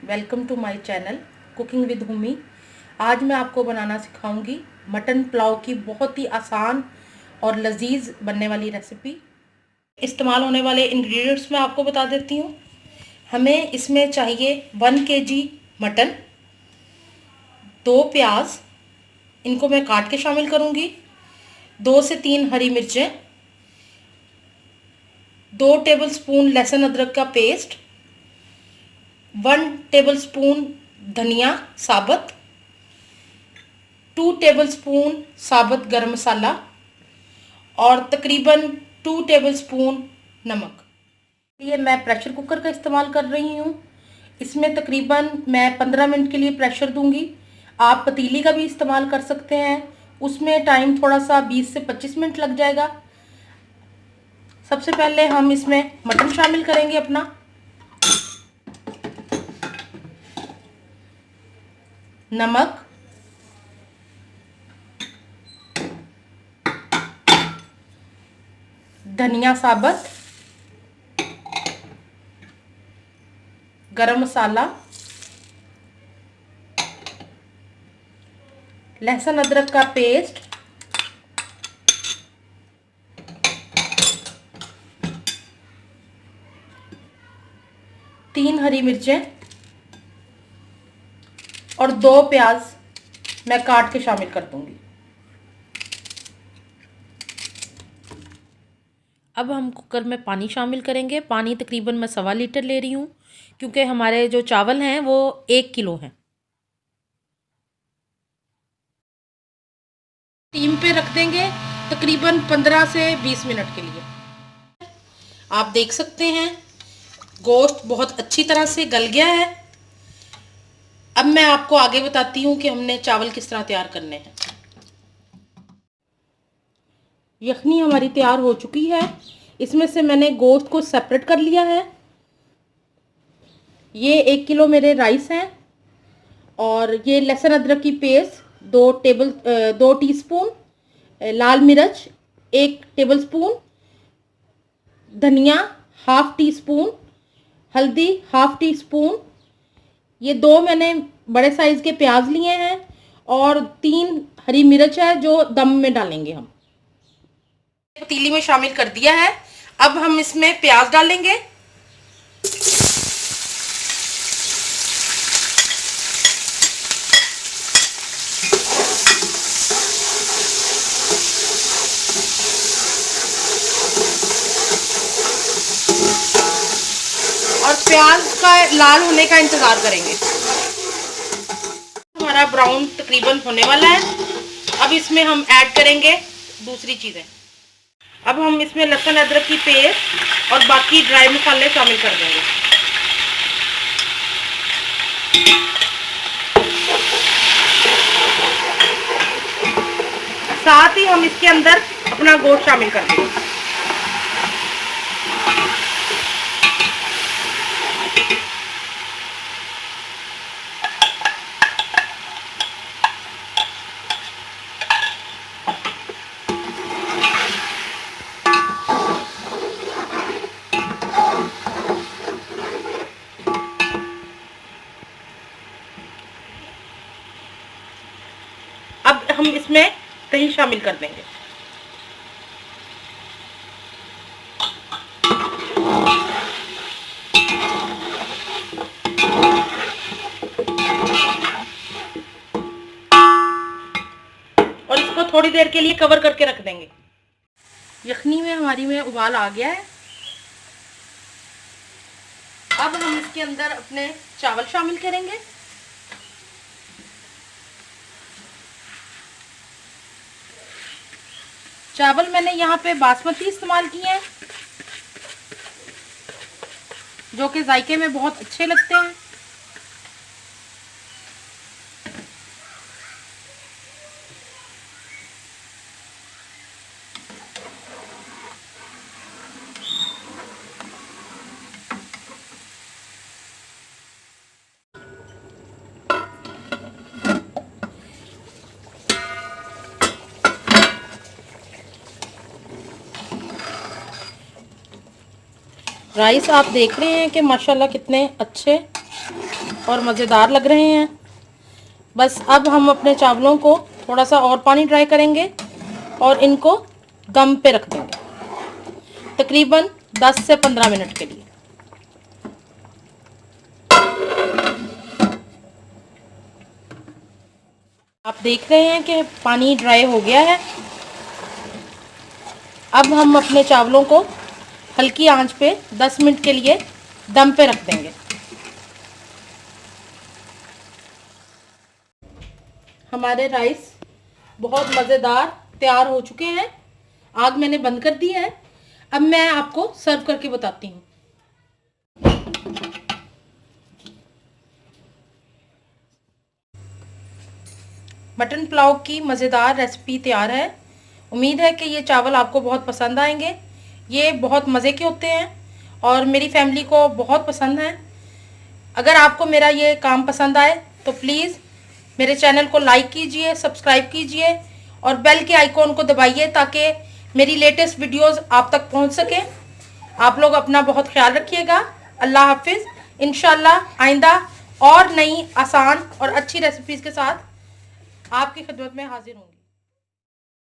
Welcome to my channel cooking with Humi. आज मैं आपको बनाना सिखाऊंगी मटन पुलाव की बहुत ही आसान और लजीज बनने वाली रेसिपी। इस्तेमाल होने वाले इंग्रेडिएंट्स मैं आपको बता देती हूँ। हमें इसमें चाहिए 1 kg मटन, 2 प्याज, इनको मैं काट के शामिल करूँगी, 2 से 3 हरी मिर्चें, 2 टेबलस्पून लहसुन अदरक का पेस्ट, 1 टेबलस्पून धनिया साबुत, 2 टेबलस्पून साबुत गरम मसाला और तकरीबन 2 टेबलस्पून नमक। ये मैं प्रेशर कुकर का इस्तेमाल कर रही हूँ। इसमें तकरीबन मैं 15 मिनट के लिए प्रेशर दूंगी। आप पतीली का भी इस्तेमाल कर सकते हैं, उसमें टाइम थोड़ा सा 20 से 25 मिनट लग जाएगा। सबसे पहले हम इसमें मटन शामिल करेंगे अपना। नमक, धनिया साबुत, गरम मसाला, लहसुन अदरक का पेस्ट, तीन हरी मिर्चें और 2 प्याज मैं काट के शामिल कर दूंगी। अब हम कुकर में पानी शामिल करेंगे। पानी तकरीबन मैं 1.25 लीटर ले रही हूँ, क्योंकि हमारे जो चावल हैं वो 1 किलो हैं। स्टीम पे रख देंगे तकरीबन 15 से 20 मिनट के लिए। आप देख सकते हैं गोश्त बहुत अच्छी तरह से गल गया है। अब मैं आपको आगे बताती हूँ कि हमने चावल किस तरह तैयार करने हैं। यखनी हमारी तैयार हो चुकी है। इसमें से मैंने गोश्त को सेपरेट कर लिया है। ये 1 किलो मेरे राइस हैं और ये लहसुन अदरक की पेस्ट 2 टीस्पून, लाल मिर्च 1 टेबलस्पून, धनिया 1/2 टीस्पून, हल्दी 1/2 टीस्पून, ये 2 मैंने बड़े साइज के प्याज लिए हैं और 3 हरी मिर्च है जो दम में डालेंगे हम। पतीली में शामिल कर दिया है। अब हम इसमें प्याज डालेंगे। और प्याज का लाल होने का इंतजार करेंगे। हमारा ब्राउन तकरीबन होने वाला है। अब इसमें हम ऐड करेंगे दूसरी चीज़ें। अब हम इसमें लहसुन अदरक की पेस्ट और बाकी ड्राई मसाले शामिल कर देंगे। साथ ही हम इसके अंदर अपना गोश्त शामिल कर देंगे। अब हम इसमें दही शामिल कर देंगे। और इसको थोड़ी देर के लिए कवर करके रख देंगे। यखनी में हमारी में उबाल आ गया है। अब हम इसके अंदर अपने चावल शामिल करेंगे। चावल मैंने यहाँ पे बासमती इस्तेमाल किए हैं, जो कि जायके में बहुत अच्छे लगते हैं। राइस आप देख रहे हैं कि माशाल्लाह कितने अच्छे और मज़ेदार लग रहे हैं। बस अब हम अपने चावलों को थोड़ा सा और पानी ड्राई करेंगे और इनको दम पे रख देंगे तकरीबन 10 से 15 मिनट के लिए। आप देख रहे हैं कि पानी ड्राई हो गया है। अब हम अपने चावलों को हल्की आंच पे 10 मिनट के लिए दम पे रख देंगे। हमारे राइस बहुत मज़ेदार तैयार हो चुके हैं। आग मैंने बंद कर दी है। अब मैं आपको सर्व करके बताती हूँ। मटन पुलाव की मज़ेदार रेसिपी तैयार है। उम्मीद है कि ये चावल आपको बहुत पसंद आएंगे। ये बहुत मज़े के होते हैं और मेरी फैमिली को बहुत पसंद है। अगर आपको मेरा ये काम पसंद आए तो प्लीज़ मेरे चैनल को लाइक कीजिए, सब्सक्राइब कीजिए और बेल के आइकॉन को दबाइए ताकि मेरी लेटेस्ट वीडियोस आप तक पहुंच सके। आप लोग अपना बहुत ख्याल रखिएगा। अल्लाह हाफिज़। इंशाल्लाह आइंदा और नई आसान और अच्छी रेसिपीज़ के साथ आपकी खिदमत में हाजिर होंगी।